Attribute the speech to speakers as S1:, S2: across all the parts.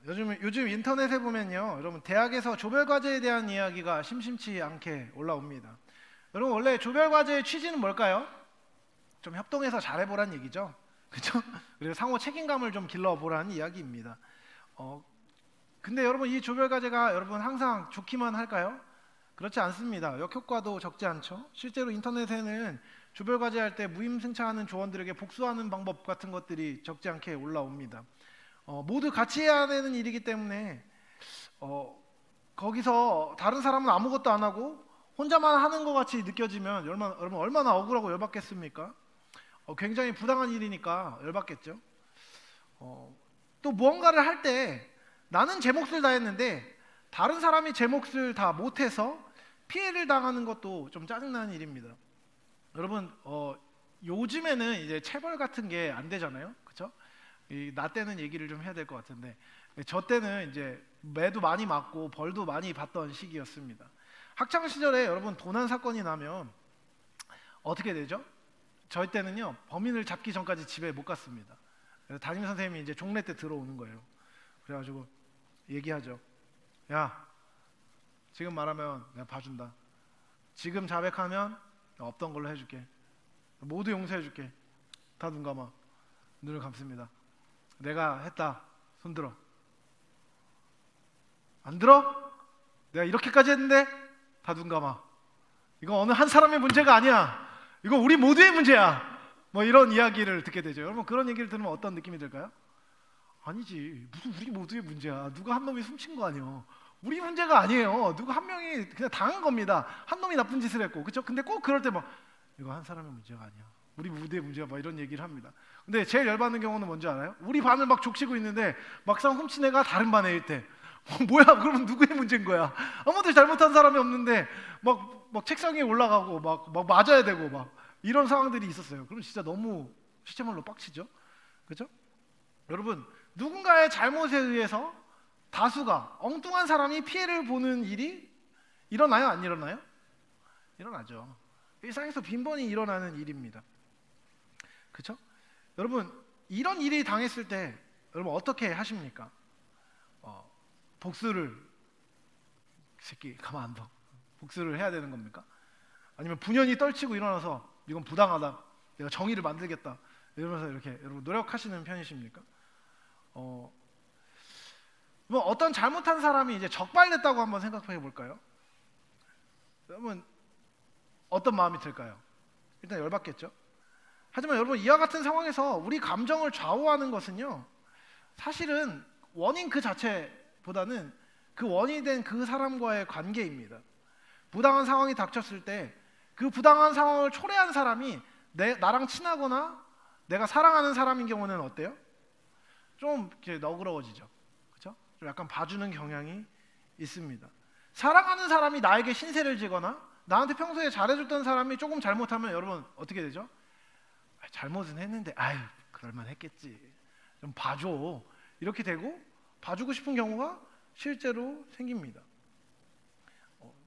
S1: 요즘 인터넷에 보면요, 여러분 대학에서 조별 과제에 대한 이야기가 심심치 않게 올라옵니다. 여러분 원래 조별 과제의 취지는 뭘까요? 좀 협동해서 잘해보란 얘기죠, 그렇죠? 그리고 상호 책임감을 좀 길러보라는 이야기입니다. 근데 여러분 이 조별 과제가 여러분 항상 좋기만 할까요? 그렇지 않습니다. 역효과도 적지 않죠. 실제로 인터넷에는 조별 과제 할 때 무임승차하는 조원들에게 복수하는 방법 같은 것들이 적지 않게 올라옵니다. 모두 같이 해야 되는 일이기 때문에 거기서 다른 사람은 아무것도 안 하고 혼자만 하는 것 같이 느껴지면 여러분 얼마나 억울하고 열받겠습니까? 굉장히 부당한 일이니까 열받겠죠. 또 무언가를 할 때 나는 제 몫을 다 했는데 다른 사람이 제 몫을 다 못해서 피해를 당하는 것도 좀 짜증나는 일입니다. 여러분 요즘에는 이제 체벌 같은 게 안 되잖아요, 그렇죠? 나 때는 얘기를 좀 해야 될 것 같은데, 저 때는 이제 매도 많이 맞고 벌도 많이 받던 시기였습니다. 학창 시절에 여러분 도난 사건이 나면 어떻게 되죠? 저희 때는요, 범인을 잡기 전까지 집에 못 갔습니다. 그래서 담임 선생님이 이제 종례 때 들어오는 거예요. 그래가지고 얘기하죠. 야, 지금 말하면 내가 봐준다. 지금 자백하면 없던 걸로 해줄게. 모두 용서해줄게. 다 눈 감아. 눈을 감습니다. 내가 했다. 손 들어. 안 들어? 내가 이렇게까지 했는데 다 눈 감아. 이거 어느 한 사람의 문제가 아니야. 이거 우리 모두의 문제야. 뭐 이런 이야기를 듣게 되죠. 여러분 그런 얘기를 들으면 어떤 느낌이 들까요? 아니지, 무슨 우리 모두의 문제야. 누가 한 놈이 훔친 거 아니에요. 우리 문제가 아니에요. 누구 한 명이 그냥 당한 겁니다. 한 놈이 나쁜 짓을 했고, 그렇죠? 근데 꼭 그럴 때 막 이거 한 사람의 문제가 아니야. 우리 무대의 문제야. 막 이런 얘기를 합니다. 근데 제일 열받는 경우는 뭔지 알아요? 우리 반을 막 족치고 있는데 막상 훔친 애가 다른 반 애일 때 뭐야? 그러면 누구의 문제인 거야? 아무도 잘못한 사람이 없는데 막 책상 위에 올라가고 막 맞아야 되고 막 이런 상황들이 있었어요. 그럼 진짜 너무 시체말로 빡치죠, 그렇죠? 여러분 누군가의 잘못에 의해서 다수가 엉뚱한 사람이 피해를 보는 일이 일어나요, 안 일어나요? 일어나죠. 일상에서 빈번히 일어나는 일입니다. 그렇죠? 여러분 이런 일이 당했을 때 여러분 어떻게 하십니까? 복수를 새끼 가만 안 둬. 복수를 해야 되는 겁니까? 아니면 분연히 떨치고 일어나서 이건 부당하다. 내가 정의를 만들겠다. 이러면서 이렇게 여러분 노력하시는 편이십니까? 뭐 어떤 잘못한 사람이 이제 적발됐다고 한번 생각해 볼까요? 여러분 어떤 마음이 들까요? 일단 열받겠죠. 하지만 여러분 이와 같은 상황에서 우리 감정을 좌우하는 것은요, 사실은 원인 그 자체보다는 그 원인이 된 그 사람과의 관계입니다. 부당한 상황이 닥쳤을 때 그 부당한 상황을 초래한 사람이 나랑 친하거나 내가 사랑하는 사람인 경우는 어때요? 좀 이렇게 너그러워지죠, 그렇죠? 좀 약간 봐주는 경향이 있습니다. 사랑하는 사람이 나에게 신세를 지거나 나한테 평소에 잘해줬던 사람이 조금 잘못하면 여러분 어떻게 되죠? 잘못은 했는데 아유 그럴만 했겠지, 좀 봐줘, 이렇게 되고 봐주고 싶은 경우가 실제로 생깁니다.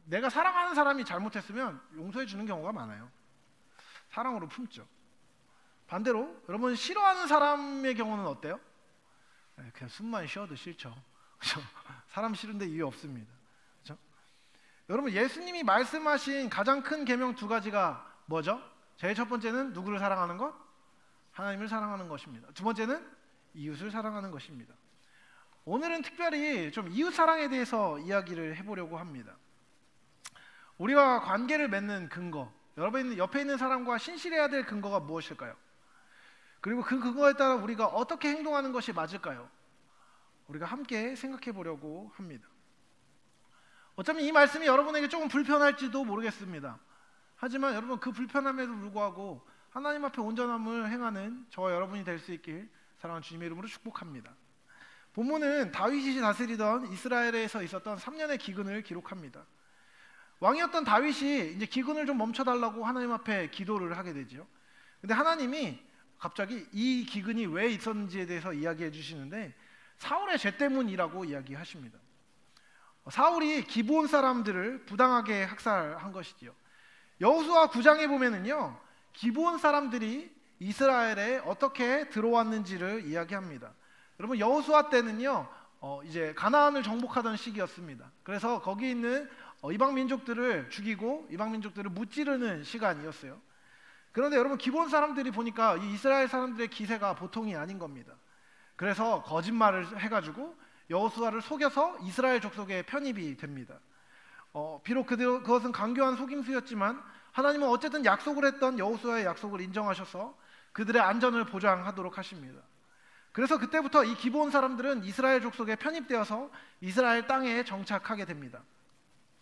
S1: 내가 사랑하는 사람이 잘못했으면 용서해 주는 경우가 많아요. 사랑으로 품죠. 반대로 여러분 싫어하는 사람의 경우는 어때요? 그냥 숨만 쉬어도 싫죠, 그렇죠? 사람 싫은데 이유 없습니다, 그렇죠? 여러분 예수님이 말씀하신 가장 큰 계명 두 가지가 뭐죠? 제일 첫 번째는 누구를 사랑하는 것? 하나님을 사랑하는 것입니다. 두 번째는 이웃을 사랑하는 것입니다. 오늘은 특별히 좀 이웃 사랑에 대해서 이야기를 해보려고 합니다. 우리와 관계를 맺는 근거, 여러분 옆에 있는 사람과 신실해야 될 근거가 무엇일까요? 그리고 그 근거에 따라 우리가 어떻게 행동하는 것이 맞을까요? 우리가 함께 생각해 보려고 합니다. 어쩌면 이 말씀이 여러분에게 조금 불편할지도 모르겠습니다. 하지만 여러분 그 불편함에도 불구하고 하나님 앞에 온전함을 행하는 저와 여러분이 될 수 있길 사랑하는 주님의 이름으로 축복합니다. 본문은 다윗이 다스리던 이스라엘에서 있었던 3년의 기근을 기록합니다. 왕이었던 다윗이 이제 기근을 좀 멈춰달라고 하나님 앞에 기도를 하게 되죠. 근데 하나님이 갑자기 이 기근이 왜 있었는지에 대해서 이야기해 주시는데 사울의 죄 때문이라고 이야기하십니다. 사울이 기브온 사람들을 부당하게 학살한 것이지요. 여호수아 9장에 보면은요, 기브온 사람들이 이스라엘에 어떻게 들어왔는지를 이야기합니다. 여러분 여호수아 때는요 이제 가나안을 정복하던 시기였습니다. 그래서 거기 있는 이방 민족들을 죽이고 이방 민족들을 무찌르는 시간이었어요. 그런데 여러분, 기브온 사람들이 보니까 이 이스라엘 사람들의 기세가 보통이 아닌 겁니다. 그래서 거짓말을 해가지고 여호수아를 속여서 이스라엘 족속에 편입이 됩니다. 비록 그것은 강교한 속임수였지만 하나님은 어쨌든 약속을 했던 여호수아의 약속을 인정하셔서 그들의 안전을 보장하도록 하십니다. 그래서 그때부터 이 기브온 사람들은 이스라엘 족속에 편입되어서 이스라엘 땅에 정착하게 됩니다.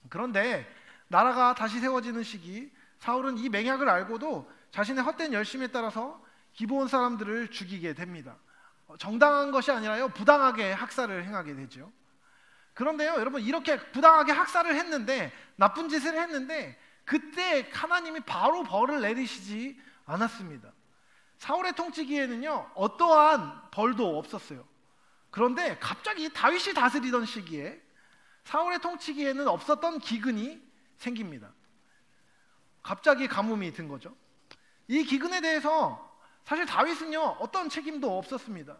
S1: 그런데 나라가 다시 세워지는 시기, 사울은 이 맹약을 알고도 자신의 헛된 열심에 따라서 기브온 사람들을 죽이게 됩니다. 정당한 것이 아니라요, 부당하게 학살을 행하게 되죠. 그런데요, 여러분, 이렇게 부당하게 학살을 했는데, 나쁜 짓을 했는데 그때 하나님이 바로 벌을 내리시지 않았습니다. 사울의 통치기에는요, 어떠한 벌도 없었어요. 그런데 갑자기 다윗이 다스리던 시기에 사울의 통치기에는 없었던 기근이 생깁니다. 갑자기 가뭄이 든 거죠. 이 기근에 대해서 사실 다윗은요, 어떤 책임도 없었습니다.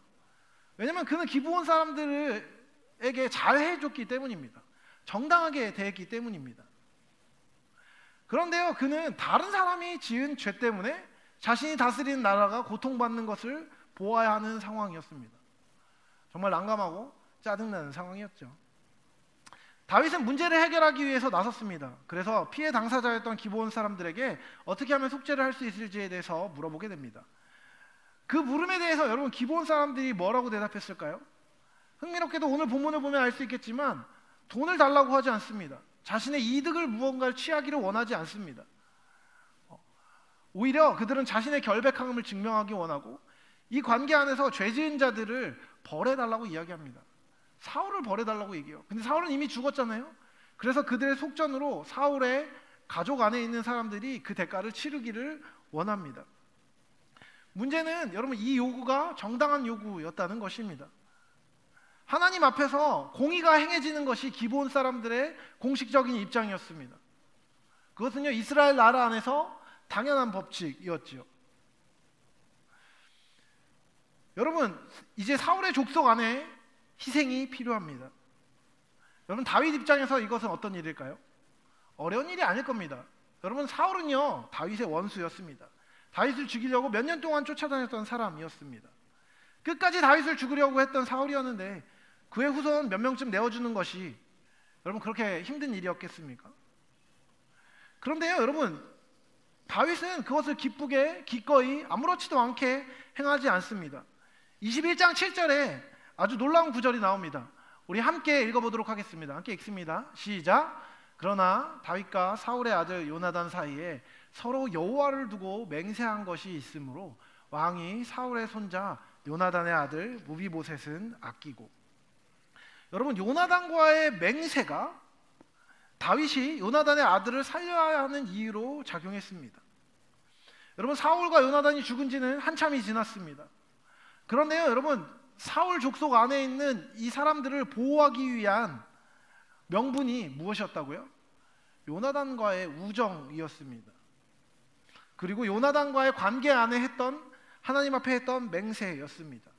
S1: 왜냐하면 그는 기브온 사람들에게 잘 해줬기 때문입니다. 정당하게 대했기 때문입니다. 그런데요, 그는 다른 사람이 지은 죄 때문에 자신이 다스리는 나라가 고통받는 것을 보아야 하는 상황이었습니다. 정말 난감하고 짜증나는 상황이었죠. 다윗은 문제를 해결하기 위해서 나섰습니다. 그래서 피해 당사자였던 기브온 사람들에게 어떻게 하면 속죄를 할 수 있을지에 대해서 물어보게 됩니다. 그 물음에 대해서 여러분, 기브온 사람들이 뭐라고 대답했을까요? 흥미롭게도 오늘 본문을 보면 알 수 있겠지만 돈을 달라고 하지 않습니다. 자신의 이득을 무언가를 취하기를 원하지 않습니다. 오히려 그들은 자신의 결백함을 증명하기 원하고 이 관계 안에서 죄 지은 자들을 벌해달라고 이야기합니다. 사울을 벌해달라고 얘기해요. 근데 사울은 이미 죽었잖아요. 그래서 그들의 속전으로 사울의 가족 안에 있는 사람들이 그 대가를 치르기를 원합니다. 문제는 여러분, 이 요구가 정당한 요구였다는 것입니다. 하나님 앞에서 공의가 행해지는 것이 기브온 사람들의 공식적인 입장이었습니다. 그것은요, 이스라엘 나라 안에서 당연한 법칙이었지요. 여러분, 이제 사울의 족속 안에 희생이 필요합니다. 여러분, 다윗 입장에서 이것은 어떤 일일까요? 어려운 일이 아닐 겁니다. 여러분, 사울은요, 다윗의 원수였습니다. 다윗을 죽이려고 몇 년 동안 쫓아다녔던 사람이었습니다. 끝까지 다윗을 죽이려고 했던 사울이었는데 그의 후손 몇 명쯤 내어주는 것이 여러분, 그렇게 힘든 일이었겠습니까? 그런데요, 여러분, 다윗은 그것을 기쁘게 기꺼이 아무렇지도 않게 행하지 않습니다. 21장 7절에 아주 놀라운 구절이 나옵니다. 우리 함께 읽어보도록 하겠습니다. 함께 읽습니다. 시작. 그러나 다윗과 사울의 아들 요나단 사이에 서로 여호와를 두고 맹세한 것이 있으므로 왕이 사울의 손자 요나단의 아들 무비보셋은 아끼고. 여러분, 요나단과의 맹세가 다윗이 요나단의 아들을 살려야 하는 이유로 작용했습니다. 여러분, 사울과 요나단이 죽은 지는 한참이 지났습니다. 그런데요, 여러분, 사울 족속 안에 있는 이 사람들을 보호하기 위한 명분이 무엇이었다고요? 요나단과의 우정이었습니다. 그리고 요나단과의 관계 안에 했던, 하나님 앞에 했던 맹세였습니다.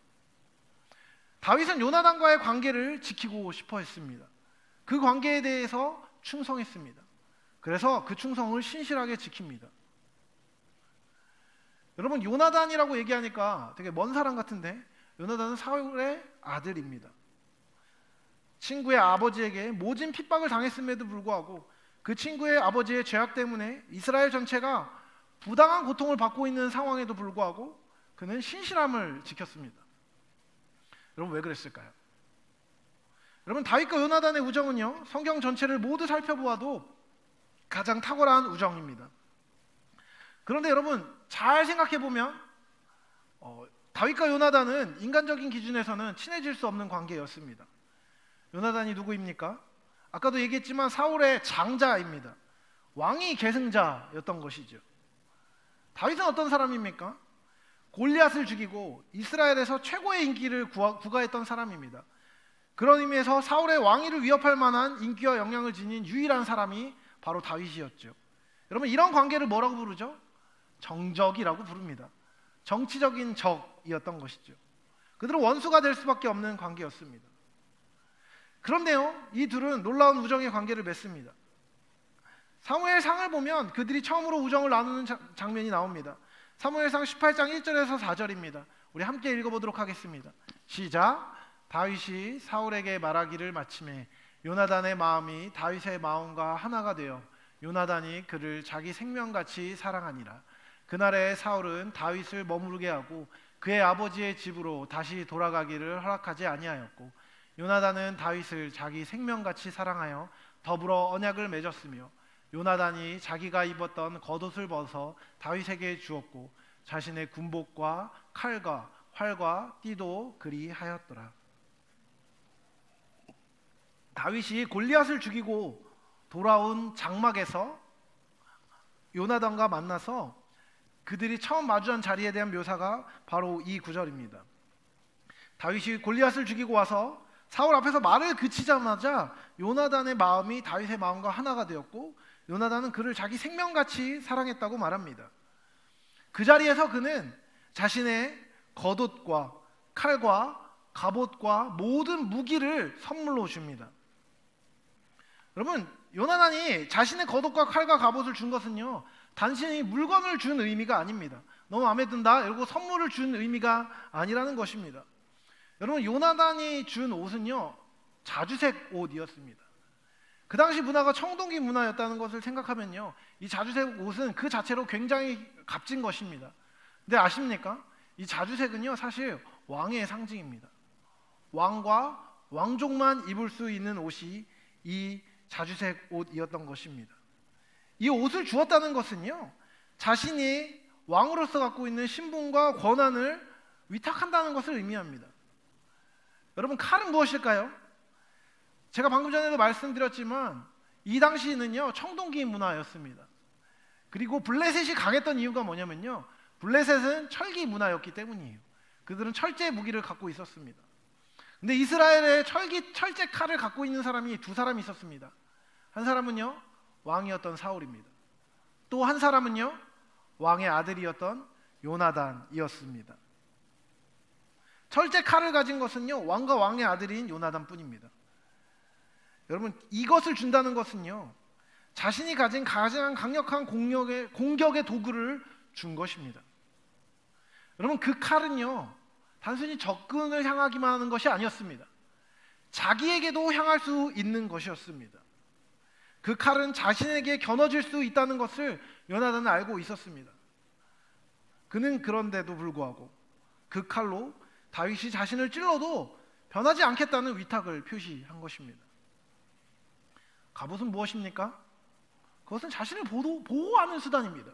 S1: 다윗은 요나단과의 관계를 지키고 싶어 했습니다. 그 관계에 대해서 충성했습니다. 그래서 그 충성을 신실하게 지킵니다. 여러분, 요나단이라고 얘기하니까 되게 먼 사람 같은데 요나단은 사울의 아들입니다. 친구의 아버지에게 모진 핍박을 당했음에도 불구하고 그 친구의 아버지의 죄악 때문에 이스라엘 전체가 부당한 고통을 받고 있는 상황에도 불구하고 그는 신실함을 지켰습니다. 여러분, 왜 그랬을까요? 여러분, 다윗과 요나단의 우정은요, 성경 전체를 모두 살펴보아도 가장 탁월한 우정입니다. 그런데 여러분, 잘 생각해보면 다윗과 요나단은 인간적인 기준에서는 친해질 수 없는 관계였습니다. 요나단이 누구입니까? 아까도 얘기했지만 사울의 장자입니다. 왕위 계승자였던 것이죠. 다윗은 어떤 사람입니까? 골리앗을 죽이고 이스라엘에서 최고의 인기를 구가했던 사람입니다. 그런 의미에서 사울의 왕위를 위협할 만한 인기와 영향을 지닌 유일한 사람이 바로 다윗이었죠. 여러분, 이런 관계를 뭐라고 부르죠? 정적이라고 부릅니다. 정치적인 적이었던 것이죠. 그들은 원수가 될 수밖에 없는 관계였습니다. 그런데요, 이 둘은 놀라운 우정의 관계를 맺습니다. 사무엘상을 보면 그들이 처음으로 우정을 나누는 장면이 나옵니다. 사무엘상 18장 1절에서 4절입니다. 우리 함께 읽어보도록 하겠습니다. 시작. 다윗이 사울에게 말하기를 마침에 요나단의 마음이 다윗의 마음과 하나가 되어 요나단이 그를 자기 생명같이 사랑하니라. 그날에 사울은 다윗을 머무르게 하고 그의 아버지의 집으로 다시 돌아가기를 허락하지 아니하였고 요나단은 다윗을 자기 생명같이 사랑하여 더불어 언약을 맺었으며 요나단이 자기가 입었던 겉옷을 벗어 다윗에게 주었고 자신의 군복과 칼과 활과 띠도 그리하였더라. 다윗이 골리앗을 죽이고 돌아온 장막에서 요나단과 만나서 그들이 처음 마주한 자리에 대한 묘사가 바로 이 구절입니다. 다윗이 골리앗을 죽이고 와서 사울 앞에서 말을 그치자마자 요나단의 마음이 다윗의 마음과 하나가 되었고 요나단은 그를 자기 생명같이 사랑했다고 말합니다. 그 자리에서 그는 자신의 겉옷과 칼과 갑옷과 모든 무기를 선물로 줍니다. 여러분, 요나단이 자신의 겉옷과 칼과 갑옷을 준 것은요, 단순히 물건을 준 의미가 아닙니다. 너무 마음에 든다 이러고 선물을 준 의미가 아니라는 것입니다. 여러분, 요나단이 준 옷은요, 자주색 옷이었습니다. 그 당시 문화가 청동기 문화였다는 것을 생각하면요, 이 자주색 옷은 그 자체로 굉장히 값진 것입니다. 근데 아십니까? 이 자주색은요, 사실 왕의 상징입니다. 왕과 왕족만 입을 수 있는 옷이 이 자주색 옷이었던 것입니다. 이 옷을 주었다는 것은요, 자신이 왕으로서 갖고 있는 신분과 권한을 위탁한다는 것을 의미합니다. 여러분, 칼은 무엇일까요? 제가 방금 전에도 말씀드렸지만 이 당시는요, 청동기 문화였습니다. 그리고 블레셋이 강했던 이유가 뭐냐면요, 블레셋은 철기 문화였기 때문이에요. 그들은 철제 무기를 갖고 있었습니다. 근데 이스라엘에 철제 칼을 갖고 있는 사람이 두 사람이 있었습니다. 한 사람은요, 왕이었던 사울입니다. 또 한 사람은요, 왕의 아들이었던 요나단이었습니다. 철제 칼을 가진 것은요, 왕과 왕의 아들인 요나단뿐입니다. 여러분, 이것을 준다는 것은요, 자신이 가진 가장 강력한 공격의 도구를 준 것입니다. 여러분, 그 칼은요, 단순히 적군을 향하기만 하는 것이 아니었습니다. 자기에게도 향할 수 있는 것이었습니다. 그 칼은 자신에게 겨눠질 수 있다는 것을 요나단은 알고 있었습니다. 그는 그런데도 불구하고 그 칼로 다윗이 자신을 찔러도 변하지 않겠다는 위탁을 표시한 것입니다. 갑옷은 무엇입니까? 그것은 자신을 보호하는 수단입니다.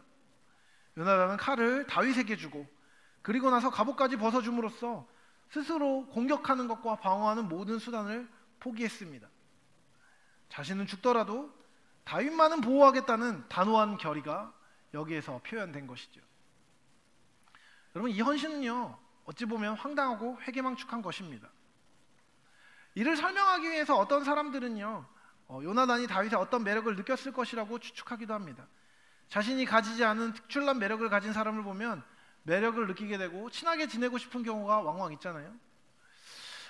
S1: 요나단은 칼을 다윗에게 주고 그리고 나서 갑옷까지 벗어줌으로써 스스로 공격하는 것과 방어하는 모든 수단을 포기했습니다. 자신은 죽더라도 다윗만은 보호하겠다는 단호한 결의가 여기에서 표현된 것이죠. 여러분, 이 헌신은요, 어찌 보면 황당하고 회개망측한 것입니다. 이를 설명하기 위해서 어떤 사람들은요, 요나단이 다윗의 어떤 매력을 느꼈을 것이라고 추측하기도 합니다. 자신이 가지지 않은 특출난 매력을 가진 사람을 보면 매력을 느끼게 되고 친하게 지내고 싶은 경우가 왕왕 있잖아요.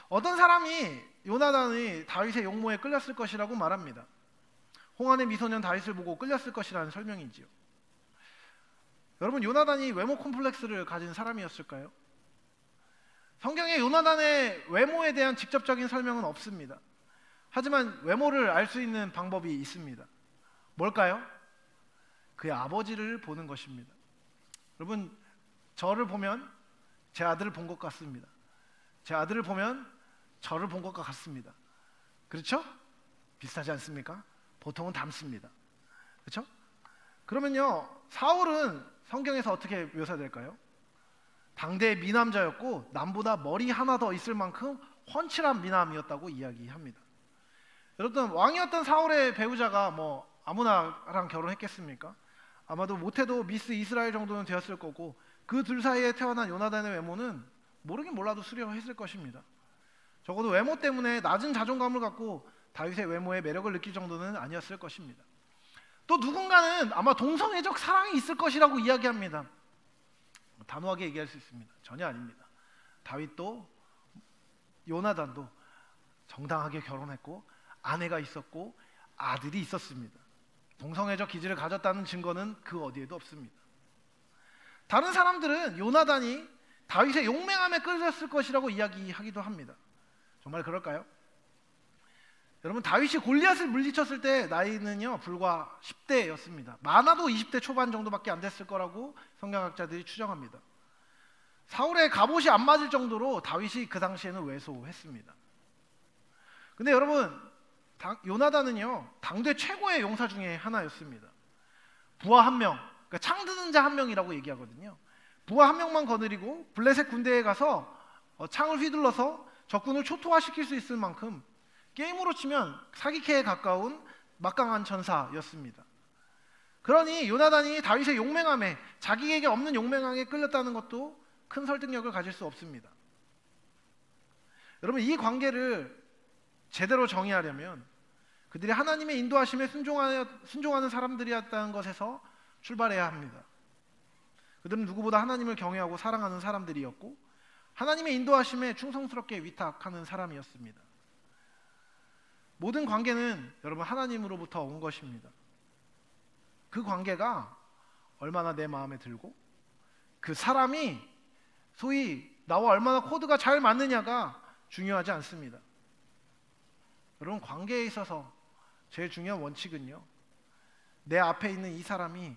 S1: 어떤 사람이 요나단이 다윗의 용모에 끌렸을 것이라고 말합니다. 홍안의 미소년 다윗을 보고 끌렸을 것이라는 설명이지요. 여러분, 요나단이 외모 콤플렉스를 가진 사람이었을까요? 성경에 요나단의 외모에 대한 직접적인 설명은 없습니다. 하지만 외모를 알 수 있는 방법이 있습니다. 뭘까요? 그의 아버지를 보는 것입니다. 여러분, 저를 보면 제 아들을 본 것 같습니다. 제 아들을 보면 저를 본 것과 같습니다. 그렇죠? 비슷하지 않습니까? 보통은 닮습니다. 그렇죠? 그러면요, 사울은 성경에서 어떻게 묘사될까요? 당대의 미남자였고 남보다 머리 하나 더 있을 만큼 훤칠한 미남이었다고 이야기합니다. 여러분, 왕이었던 사울의 배우자가 뭐 아무나랑 결혼했겠습니까? 아마도 못해도 미스 이스라엘 정도는 되었을 거고 그 둘 사이에 태어난 요나단의 외모는 모르긴 몰라도 수려했을 것입니다. 적어도 외모 때문에 낮은 자존감을 갖고 다윗의 외모에 매력을 느낄 정도는 아니었을 것입니다. 또 누군가는 아마 동성애적 사랑이 있을 것이라고 이야기합니다. 단호하게 얘기할 수 있습니다. 전혀 아닙니다. 다윗도 요나단도 정당하게 결혼했고 아내가 있었고 아들이 있었습니다. 동성애적 기질을 가졌다는 증거는 그 어디에도 없습니다. 다른 사람들은 요나단이 다윗의 용맹함에 끌렸을 것이라고 이야기하기도 합니다. 정말 그럴까요? 여러분, 다윗이 골리앗을 물리쳤을 때 나이는요 불과 10대였습니다. 많아도 20대 초반 정도밖에 안 됐을 거라고 성경학자들이 추정합니다. 사울의 갑옷이 안 맞을 정도로 다윗이 그 당시에는 왜소했습니다. 근데 여러분, 요나단은요 당대 최고의 용사 중에 하나였습니다. 부하 한 명, 그러니까 창드는 자 한 명이라고 얘기하거든요. 부하 한 명만 거느리고 블레셋 군대에 가서 창을 휘둘러서 적군을 초토화시킬 수 있을 만큼 게임으로 치면 사기캐에 가까운 막강한 전사였습니다. 그러니 요나단이 다윗의 용맹함에, 자기에게 없는 용맹함에 끌렸다는 것도 큰 설득력을 가질 수 없습니다. 여러분, 이 관계를 제대로 정의하려면 그들이 하나님의 인도하심에 순종하는 사람들이었다는 것에서 출발해야 합니다. 그들은 누구보다 하나님을 경외하고 사랑하는 사람들이었고 하나님의 인도하심에 충성스럽게 위탁하는 사람이었습니다. 모든 관계는 여러분 하나님으로부터 온 것입니다. 그 관계가 얼마나 내 마음에 들고 그 사람이 소위 나와 얼마나 코드가 잘 맞느냐가 중요하지 않습니다. 여러분, 관계에 있어서 제일 중요한 원칙은요, 내 앞에 있는 이 사람이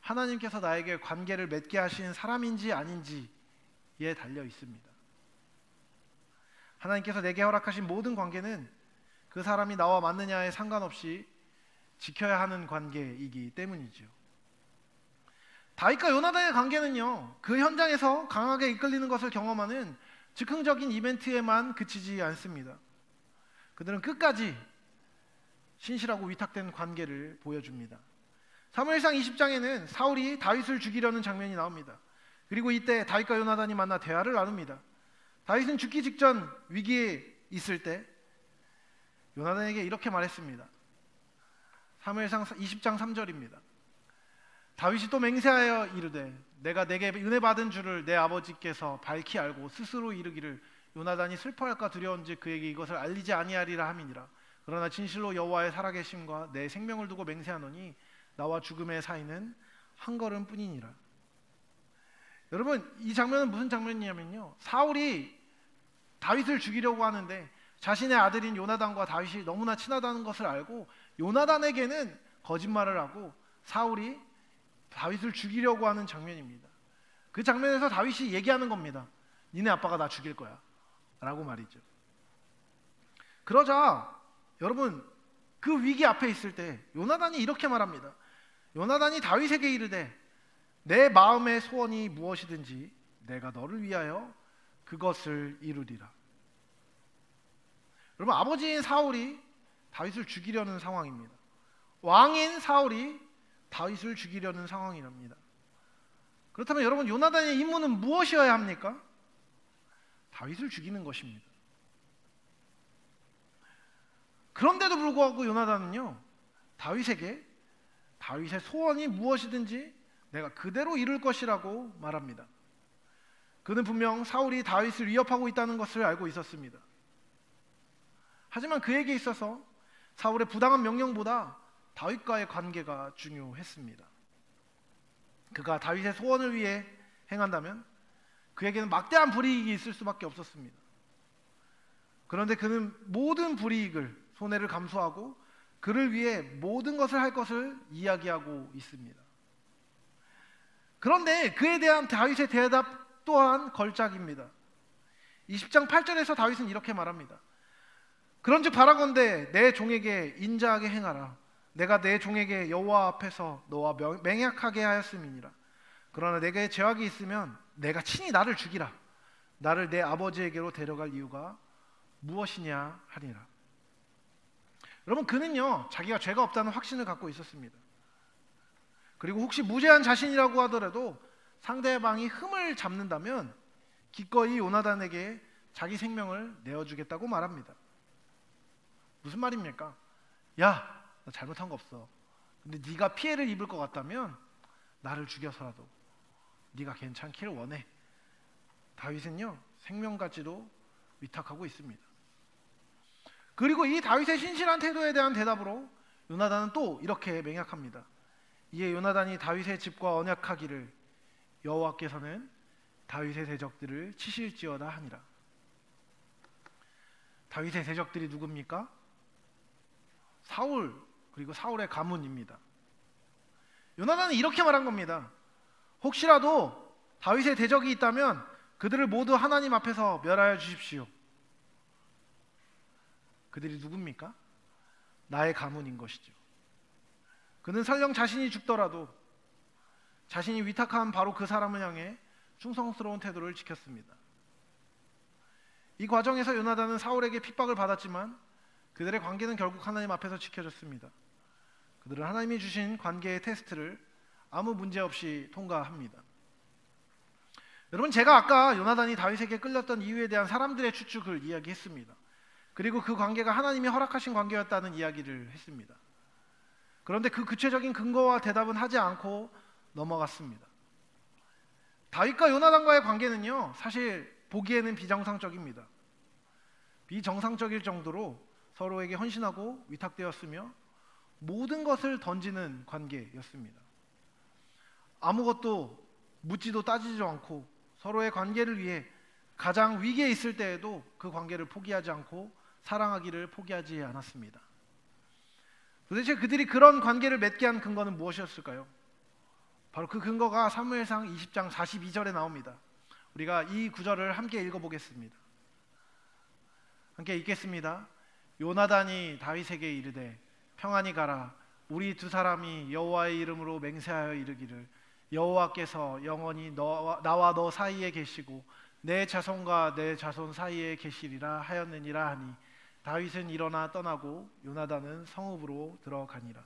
S1: 하나님께서 나에게 관계를 맺게 하신 사람인지 아닌지에 달려 있습니다. 하나님께서 내게 허락하신 모든 관계는 그 사람이 나와 맞느냐에 상관없이 지켜야 하는 관계이기 때문이죠. 다윗과 요나단의 관계는요, 그 현장에서 강하게 이끌리는 것을 경험하는 즉흥적인 이벤트에만 그치지 않습니다. 그들은 끝까지 신실하고 위탁된 관계를 보여줍니다. 사무엘상 20장에는 사울이 다윗을 죽이려는 장면이 나옵니다. 그리고 이때 다윗과 요나단이 만나 대화를 나눕니다. 다윗은 죽기 직전 위기에 있을 때 요나단에게 이렇게 말했습니다. 사무엘상 20장 3절입니다. 다윗이 또 맹세하여 이르되 내가 내게 은혜 받은 줄을 내 아버지께서 밝히 알고 스스로 이르기를 요나단이 슬퍼할까 두려운지 그에게 이것을 알리지 아니하리라 함이니라. 그러나 진실로 여호와의 살아계심과 내 생명을 두고 맹세하노니 나와 죽음의 사이는 한 걸음뿐이니라. 여러분, 이 장면은 무슨 장면이냐면요, 사울이 다윗을 죽이려고 하는데 자신의 아들인 요나단과 다윗이 너무나 친하다는 것을 알고 요나단에게는 거짓말을 하고 사울이 다윗을 죽이려고 하는 장면입니다. 그 장면에서 다윗이 얘기하는 겁니다. 니네 아빠가 나 죽일 거야 라고 말이죠. 그러자 여러분, 그 위기 앞에 있을 때 요나단이 이렇게 말합니다. 요나단이 다윗에게 이르되 내 마음의 소원이 무엇이든지 내가 너를 위하여 그것을 이루리라. 여러분, 아버지인 사울이 다윗을 죽이려는 상황입니다. 왕인 사울이 다윗을 죽이려는 상황이랍니다. 그렇다면 여러분, 요나단의 임무는 무엇이어야 합니까? 다윗을 죽이는 것입니다. 그런데도 불구하고 요나단은요, 다윗에게 다윗의 소원이 무엇이든지 내가 그대로 이룰 것이라고 말합니다. 그는 분명 사울이 다윗을 위협하고 있다는 것을 알고 있었습니다. 하지만 그에게 있어서 사울의 부당한 명령보다 다윗과의 관계가 중요했습니다. 그가 다윗의 소원을 위해 행한다면 그에게는 막대한 불이익이 있을 수밖에 없었습니다. 그런데 그는 모든 불이익을, 손해를 감수하고 그를 위해 모든 것을 할 것을 이야기하고 있습니다. 그런데 그에 대한 다윗의 대답 또한 걸작입니다. 20장 8절에서 다윗은 이렇게 말합니다. 그런즉 바라건대 내 종에게 인자하게 행하라. 내가 내 종에게 여호와 앞에서 너와 맹약하게 하였음이니라. 그러나 내게 죄악이 있으면 내가 친히 나를 죽이라. 나를 내 아버지에게로 데려갈 이유가 무엇이냐 하리라. 여러분, 그는요 자기가 죄가 없다는 확신을 갖고 있었습니다. 그리고 혹시 무죄한 자신이라고 하더라도 상대방이 흠을 잡는다면 기꺼이 요나단에게 자기 생명을 내어주겠다고 말합니다. 무슨 말입니까? 야, 나 잘못한 거 없어. 근데 네가 피해를 입을 것 같다면 나를 죽여서라도 네가 괜찮기를 원해. 다윗은요 생명까지도 위탁하고 있습니다. 그리고 이 다윗의 신실한 태도에 대한 대답으로 요나단은 또 이렇게 맹약합니다. 이에 요나단이 다윗의 집과 언약하기를 여호와께서는 다윗의 대적들을 치실지어다 하니라. 다윗의 대적들이 누굽니까? 사울, 그리고 사울의 가문입니다. 요나단은 이렇게 말한 겁니다. 혹시라도 다윗의 대적이 있다면 그들을 모두 하나님 앞에서 멸하여 주십시오. 그들이 누굽니까? 나의 가문인 것이죠. 그는 설령 자신이 죽더라도 자신이 위탁한 바로 그 사람을 향해 충성스러운 태도를 지켰습니다. 이 과정에서 요나단은 사울에게 핍박을 받았지만 그들의 관계는 결국 하나님 앞에서 지켜졌습니다. 그들은 하나님이 주신 관계의 테스트를 아무 문제 없이 통과합니다. 여러분, 제가 아까 요나단이 다윗에게 끌렸던 이유에 대한 사람들의 추측을 이야기했습니다. 그리고 그 관계가 하나님이 허락하신 관계였다는 이야기를 했습니다. 그런데 그 구체적인 근거와 대답은 하지 않고 넘어갔습니다. 다윗과 요나단과의 관계는요, 사실 보기에는 비정상적입니다. 비정상적일 정도로 서로에게 헌신하고 위탁되었으며 모든 것을 던지는 관계였습니다. 아무것도 묻지도 따지지도 않고 서로의 관계를 위해 가장 위기에 있을 때에도 그 관계를 포기하지 않고 사랑하기를 포기하지 않았습니다. 도대체 그들이 그런 관계를 맺게 한 근거는 무엇이었을까요? 바로 그 근거가 사무엘상 20장 42절에 나옵니다. 우리가 이 구절을 함께 읽어보겠습니다. 함께 읽겠습니다. 요나단이 다윗에게 이르되 평안히 가라. 우리 두 사람이 여호와의 이름으로 맹세하여 이르기를 여호와께서 영원히 나와 너 사이에 계시고 내 자손과 내 자손 사이에 계시리라 하였느니라 하니 다윗은 일어나 떠나고 요나단은 성읍으로 들어가니라.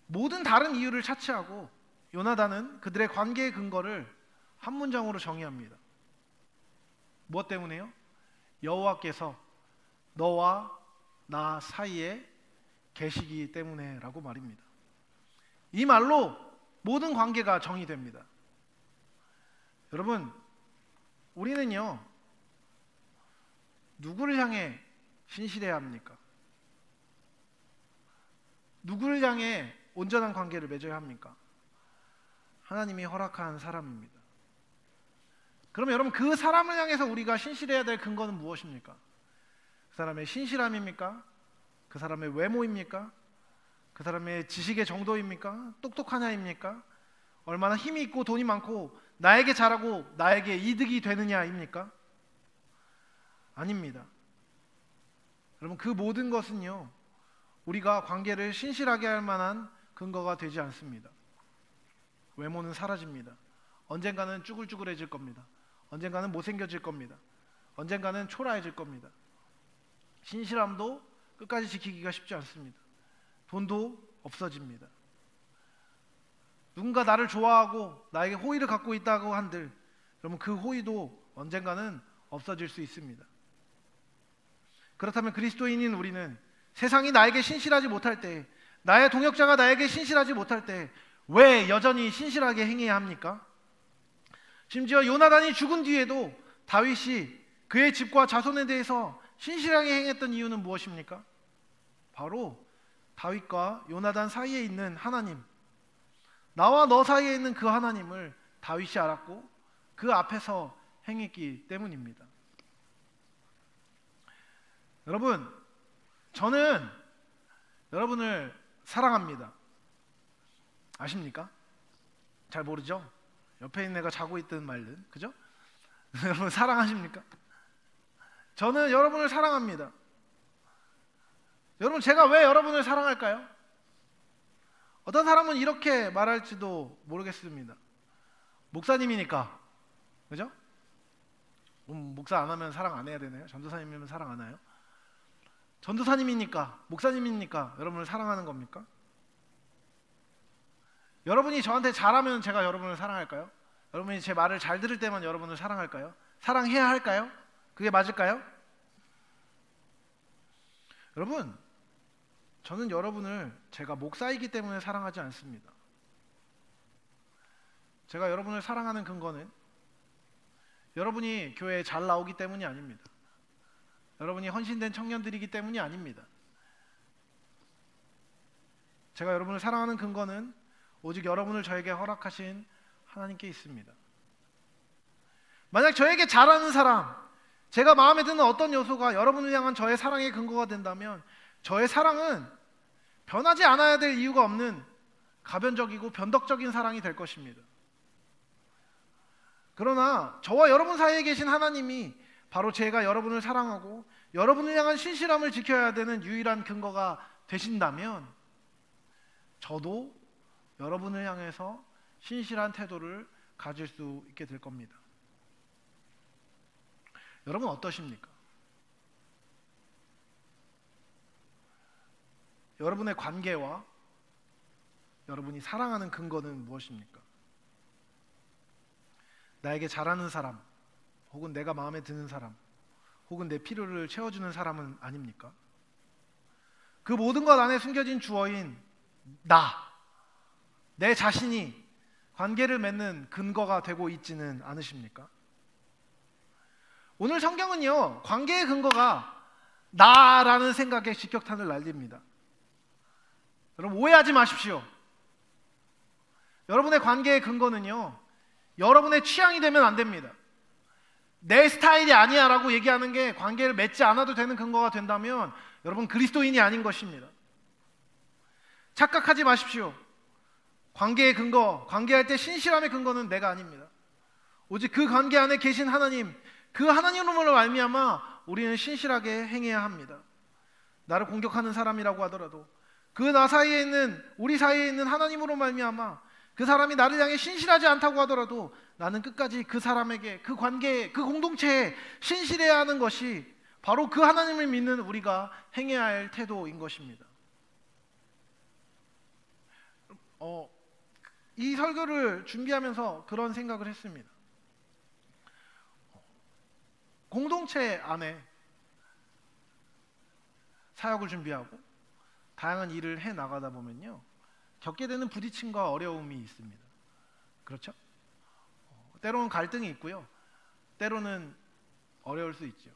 S1: 모든 다른 이유를 차치하고 요나단은 그들의 관계의 근거를 한 문장으로 정의합니다. 무엇 때문에요? 여호와께서 너와 나 사이에 계시기 때문에 라고 말입니다. 이 말로 모든 관계가 정의됩니다. 여러분, 우리는요, 누구를 향해 신실해야 합니까? 누구를 향해 온전한 관계를 맺어야 합니까? 하나님이 허락한 사람입니다. 그러면 여러분, 그 사람을 향해서 우리가 신실해야 될 근거는 무엇입니까? 그 사람의 신실함입니까? 그 사람의 외모입니까? 그 사람의 지식의 정도입니까? 똑똑하냐입니까? 얼마나 힘이 있고 돈이 많고 나에게 잘하고 나에게 이득이 되느냐입니까? 아닙니다. 여러분, 그 모든 것은요, 우리가 관계를 신실하게 할 만한 근거가 되지 않습니다. 외모는 사라집니다. 언젠가는 쭈글쭈글해질 겁니다. 언젠가는 못생겨질 겁니다. 언젠가는 초라해질 겁니다. 신실함도 끝까지 지키기가 쉽지 않습니다. 돈도 없어집니다. 누군가 나를 좋아하고 나에게 호의를 갖고 있다고 한들 그러면 그 호의도 언젠가는 없어질 수 있습니다. 그렇다면 그리스도인인 우리는 세상이 나에게 신실하지 못할 때, 나의 동역자가 나에게 신실하지 못할 때 왜 여전히 신실하게 행해야 합니까? 심지어 요나단이 죽은 뒤에도 다윗이 그의 집과 자손에 대해서 신실하게 행했던 이유는 무엇입니까? 바로 다윗과 요나단 사이에 있는 하나님, 나와 너 사이에 있는 그 하나님을 다윗이 알았고 그 앞에서 행했기 때문입니다. 여러분, 저는 여러분을 사랑합니다. 아십니까? 잘 모르죠? 옆에 있는 애가 자고 있든 말든, 그죠? 여러분 사랑하십니까? 저는 여러분을 사랑합니다. 여러분, 제가 왜 여러분을 사랑할까요? 어떤 사람은 이렇게 말할지도 모르겠습니다. 목사님이니까, 그죠? 목사 안 하면 사랑 안 해야 되나요? 전도사님이면 사랑 안 해요? 전도사님이니까, 목사님이니까 여러분을 사랑하는 겁니까? 여러분이 저한테 잘하면 제가 여러분을 사랑할까요? 여러분이 제 말을 잘 들을 때만 여러분을 사랑할까요? 사랑해야 할까요? 그게 맞을까요? 여러분, 저는 여러분을 제가 목사이기 때문에 사랑하지 않습니다. 제가 여러분을 사랑하는 근거는 여러분이 교회에 잘 나오기 때문이 아닙니다. 여러분이 헌신된 청년들이기 때문이 아닙니다. 제가 여러분을 사랑하는 근거는 오직 여러분을 저에게 허락하신 하나님께 있습니다. 만약 저에게 잘하는 사람, 제가 마음에 드는 어떤 요소가 여러분을 향한 저의 사랑의 근거가 된다면 저의 사랑은 변하지 않아야 될 이유가 없는 가변적이고 변덕적인 사랑이 될 것입니다. 그러나 저와 여러분 사이에 계신 하나님이 바로 제가 여러분을 사랑하고 여러분을 향한 신실함을 지켜야 되는 유일한 근거가 되신다면 저도 여러분을 향해서 신실한 태도를 가질 수 있게 될 겁니다. 여러분 어떠십니까? 여러분의 관계와 여러분이 사랑하는 근거는 무엇입니까? 나에게 잘하는 사람, 혹은 내가 마음에 드는 사람, 혹은 내 필요를 채워주는 사람은 아닙니까? 그 모든 것 안에 숨겨진 주어인 내 자신이 관계를 맺는 근거가 되고 있지는 않으십니까? 오늘 성경은요, 관계의 근거가 나라는 생각에 직격탄을 날립니다. 여러분 오해하지 마십시오. 여러분의 관계의 근거는요, 여러분의 취향이 되면 안 됩니다. 내 스타일이 아니야 라고 얘기하는 게 관계를 맺지 않아도 되는 근거가 된다면 여러분 그리스도인이 아닌 것입니다. 착각하지 마십시오. 관계의 근거, 관계할 때 신실함의 근거는 내가 아닙니다. 오직 그 관계 안에 계신 하나님, 그 하나님으로 말미암아 우리는 신실하게 행해야 합니다. 나를 공격하는 사람이라고 하더라도 그 나 사이에 있는, 우리 사이에 있는 하나님으로 말미암아 그 사람이 나를 향해 신실하지 않다고 하더라도 나는 끝까지 그 사람에게, 그 관계에, 그 공동체에 신실해야 하는 것이 바로 그 하나님을 믿는 우리가 행해야 할 태도인 것입니다. 이 설교를 준비하면서 그런 생각을 했습니다. 공동체 안에 사역을 준비하고 다양한 일을 해 나가다 보면요, 겪게 되는 부딪힘과 어려움이 있습니다. 그렇죠? 때로는 갈등이 있고요, 때로는 어려울 수 있죠.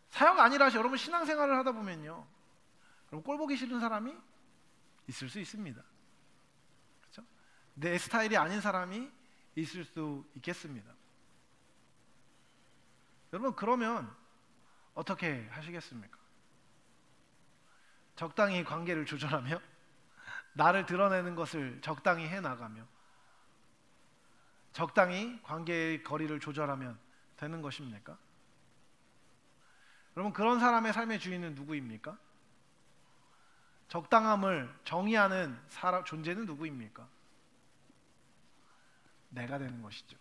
S1: 사역 아니라 여러분 신앙생활을 하다 보면요, 여러분 꼴 보기 싫은 사람이 있을 수 있습니다. 그렇죠? 내 스타일이 아닌 사람이 있을 수 있겠습니다. 여러분 그러면 어떻게 하시겠습니까? 적당히 관계를 조절하며 나를 드러내는 것을 적당히 해나가며 적당히 관계의 거리를 조절하면 되는 것입니까? 여러분 그런 사람의 삶의 주인은 누구입니까? 적당함을 정의하는 존재는 누구입니까? 내가 되는 것이죠.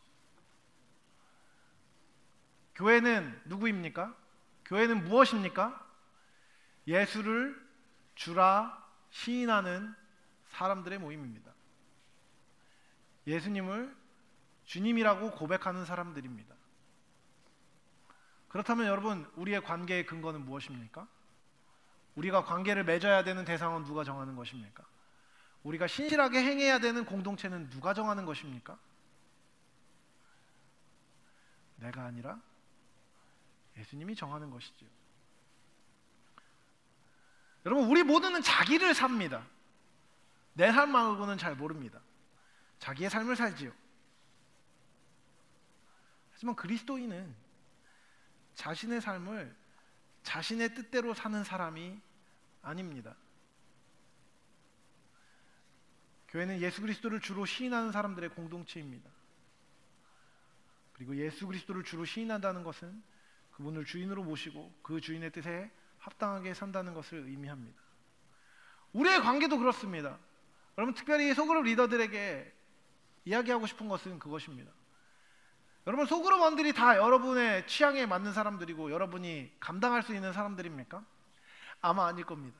S1: 교회는 누구입니까? 교회는 무엇입니까? 예수를 주라 시인하는 사람들의 모임입니다. 예수님을 주님이라고 고백하는 사람들입니다. 그렇다면 여러분, 우리의 관계의 근거는 무엇입니까? 우리가 관계를 맺어야 되는 대상은 누가 정하는 것입니까? 우리가 신실하게 행해야 되는 공동체는 누가 정하는 것입니까? 내가 아니라 예수님이 정하는 것이지요. 여러분 우리 모두는 자기를 삽니다. 내 삶하고는 잘 모릅니다. 자기의 삶을 살지요. 하지만 그리스도인은 자신의 삶을 자신의 뜻대로 사는 사람이 아닙니다. 교회는 예수 그리스도를 주로 시인하는 사람들의 공동체입니다. 그리고 예수 그리스도를 주로 시인한다는 것은 그분을 주인으로 모시고 그 주인의 뜻에 합당하게 산다는 것을 의미합니다. 우리의 관계도 그렇습니다. 여러분 특별히 소그룹 리더들에게 이야기하고 싶은 것은 그것입니다. 여러분 소그룹원들이 다 여러분의 취향에 맞는 사람들이고 여러분이 감당할 수 있는 사람들입니까? 아마 아닐 겁니다.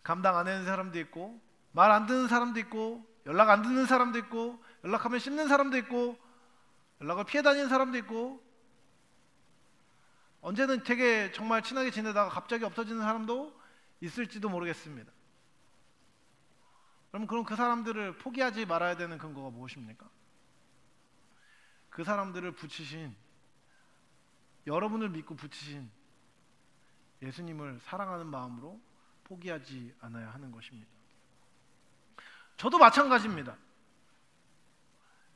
S1: 감당 안 하는 사람도 있고 말 안 듣는 사람도 있고 연락 안 듣는 사람도 있고 연락하면 씹는 사람도 있고 연락을 피해 다니는 사람도 있고 언제는 되게 정말 친하게 지내다가 갑자기 없어지는 사람도 있을지도 모르겠습니다. 그럼 그 사람들을 포기하지 말아야 되는 근거가 무엇입니까? 그 사람들을 붙이신 여러분을 믿고 붙이신 예수님을 사랑하는 마음으로 포기하지 않아야 하는 것입니다. 저도 마찬가지입니다.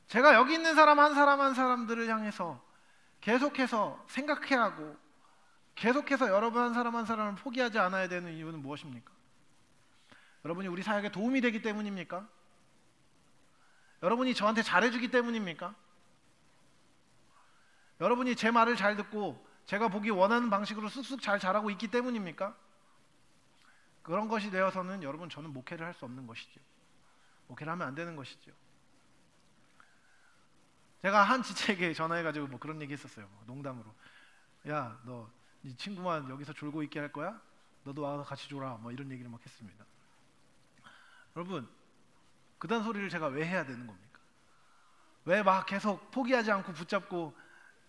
S1: 제가 여기 있는 사람 한 사람 한 사람들을 향해서 계속해서 생각해야 하고 계속해서 여러분 한 사람 한 사람을 포기하지 않아야 되는 이유는 무엇입니까? 여러분이 우리 사역에 도움이 되기 때문입니까? 여러분이 저한테 잘해주기 때문입니까? 여러분이 제 말을 잘 듣고 제가 보기 원하는 방식으로 쑥쑥 잘 자라고 있기 때문입니까? 그런 것이 되어서는 여러분, 저는 목회를 할 수 없는 것이죠. 목회를 하면 안 되는 것이죠. 제가 한 지체에게 전화해가지고 뭐 그런 얘기 했었어요. 농담으로. 야, 너 네 친구만 여기서 졸고 있게 할 거야? 너도 와서 같이 졸아. 뭐 이런 얘기를 막 했습니다. 여러분, 그딴 소리를 제가 왜 해야 되는 겁니까? 왜 막 계속 포기하지 않고 붙잡고,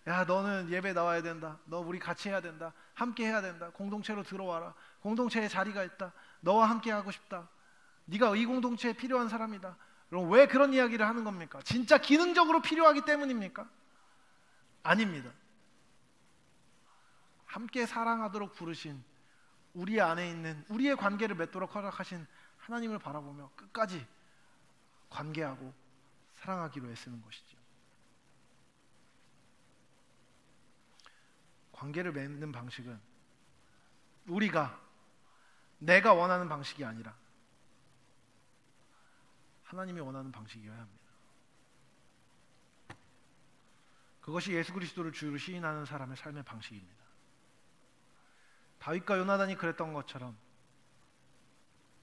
S1: 야, 너는 예배 나와야 된다. 너 우리 같이 해야 된다. 함께 해야 된다. 공동체로 들어와라. 공동체에 자리가 있다. 너와 함께 하고 싶다. 네가 이 공동체에 필요한 사람이다. 그럼 왜 그런 이야기를 하는 겁니까? 진짜 기능적으로 필요하기 때문입니까? 아닙니다. 함께 사랑하도록 부르신, 우리 안에 있는 우리의 관계를 맺도록 허락하신 하나님을 바라보며 끝까지 관계하고 사랑하기로 애쓰는 것이죠. 관계를 맺는 방식은 내가 원하는 방식이 아니라 하나님이 원하는 방식이어야 합니다. 그것이 예수 그리스도를 주로 시인하는 사람의 삶의 방식입니다. 다윗과 요나단이 그랬던 것처럼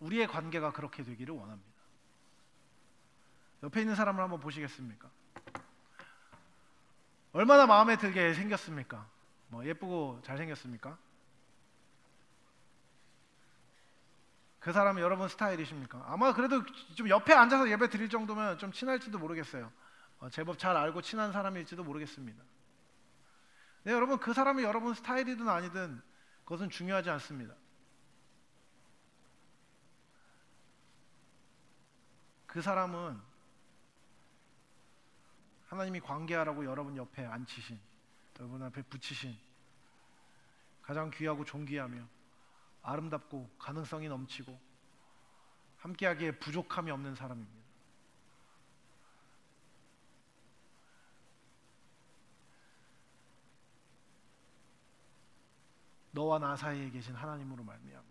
S1: 우리의 관계가 그렇게 되기를 원합니다. 옆에 있는 사람을 한번 보시겠습니까? 얼마나 마음에 들게 생겼습니까? 뭐 예쁘고 잘생겼습니까? 그 사람이 여러분 스타일이십니까? 아마 그래도 좀 옆에 앉아서 예배 드릴 정도면 좀 친할지도 모르겠어요. 제법 잘 알고 친한 사람일지도 모르겠습니다. 네, 여러분, 그 사람이 여러분 스타일이든 아니든 그것은 중요하지 않습니다. 그 사람은 하나님이 관계하라고 여러분 옆에 앉히신, 여러분 앞에 붙이신 가장 귀하고 존귀하며 아름답고 가능성이 넘치고 함께하기에 부족함이 없는 사람입니다. 너와 나 사이에 계신 하나님으로 말미암아,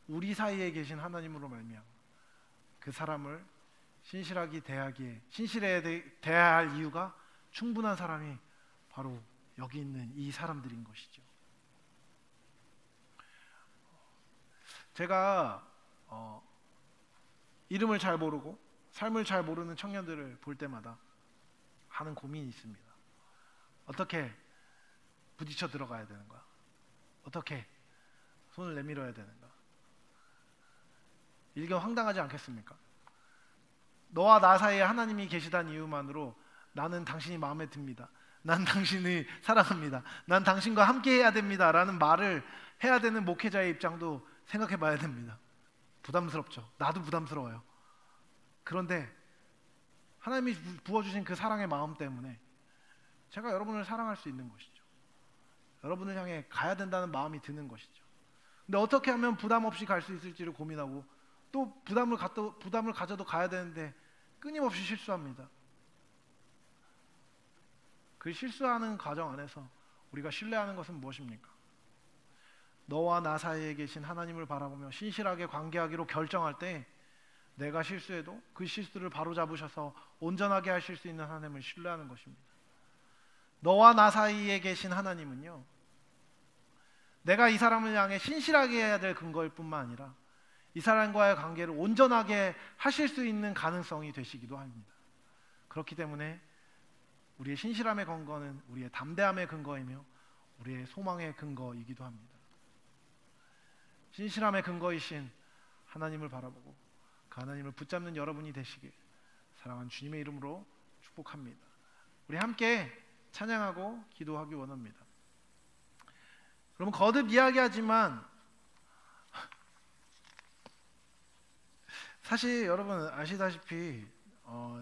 S1: 우리 사이에 계신 하나님으로 말미암아 그 사람을 신실하게 대해야 할 이유가 충분한 사람이 바로 여기 있는 이 사람들인 것이죠. 제가 이름을 잘 모르고 삶을 잘 모르는 청년들을 볼 때마다 하는 고민이 있습니다. 어떻게 부딪혀 들어가야 되는가? 어떻게 손을 내밀어야 되는가? 일견 황당하지 않겠습니까? 너와 나 사이에 하나님이 계시다는 이유만으로 나는 당신이 마음에 듭니다. 난 당신을 사랑합니다. 난 당신과 함께 해야 됩니다. 라는 말을 해야 되는 목회자의 입장도 생각해 봐야 됩니다. 부담스럽죠. 나도 부담스러워요. 그런데 하나님이 부어주신 그 사랑의 마음 때문에 제가 여러분을 사랑할 수 있는 것이죠. 여러분을 향해 가야 된다는 마음이 드는 것이죠. 근데 어떻게 하면 부담 없이 갈 수 있을지를 고민하고 또 부담을 가져도 가야 되는데 끊임없이 실수합니다. 그 실수하는 과정 안에서 우리가 신뢰하는 것은 무엇입니까? 너와 나 사이에 계신 하나님을 바라보며 신실하게 관계하기로 결정할 때 내가 실수해도 그 실수를 바로잡으셔서 온전하게 하실 수 있는 하나님을 신뢰하는 것입니다. 너와 나 사이에 계신 하나님은요, 내가 이 사람을 향해 신실하게 해야 될 근거일 뿐만 아니라 이 사람과의 관계를 온전하게 하실 수 있는 가능성이 되시기도 합니다. 그렇기 때문에 우리의 신실함의 근거는 우리의 담대함의 근거이며 우리의 소망의 근거이기도 합니다. 신실함의 근거이신 하나님을 바라보고 그 하나님을 붙잡는 여러분이 되시길 사랑하는 주님의 이름으로 축복합니다. 우리 함께 찬양하고 기도하기 원합니다. 그러면 거듭 이야기하지만 사실 여러분 아시다시피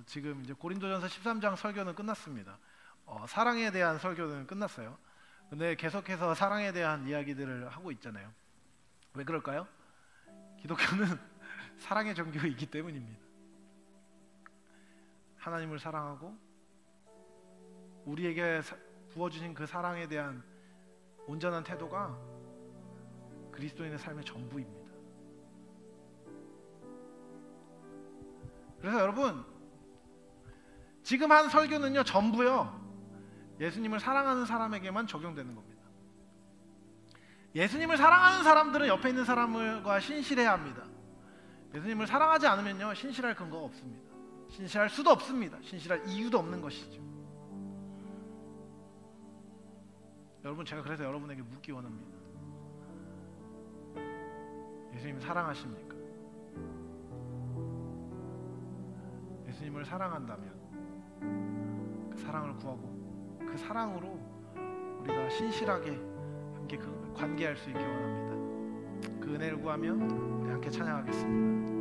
S1: 지금 이제 고린도전서 13장 설교는 끝났습니다. 사랑에 대한 설교는 끝났어요. 근데 계속해서 사랑에 대한 이야기들을 하고 있잖아요. 왜 그럴까요? 기독교는 사랑의 종교이기 때문입니다. 하나님을 사랑하고 우리에게 부어주신 그 사랑에 대한 온전한 태도가 그리스도인의 삶의 전부입니다. 그래서 여러분, 지금 한 설교는요 전부요 예수님을 사랑하는 사람에게만 적용되는 겁니다. 예수님을 사랑하는 사람들은 옆에 있는 사람과 신실해야 합니다. 예수님을 사랑하지 않으면요 신실할 근거가 없습니다. 신실할 수도 없습니다. 신실할 이유도 없는 것이죠. 여러분, 제가 그래서 여러분에게 묻기 원합니다. 예수님 사랑하십니까? 예수님을 사랑한다면 그 사랑을 구하고 그 사랑으로 우리가 신실하게 함께 관계할 수 있기 원합니다. 그 은혜를 구하며 우리 함께 찬양하겠습니다.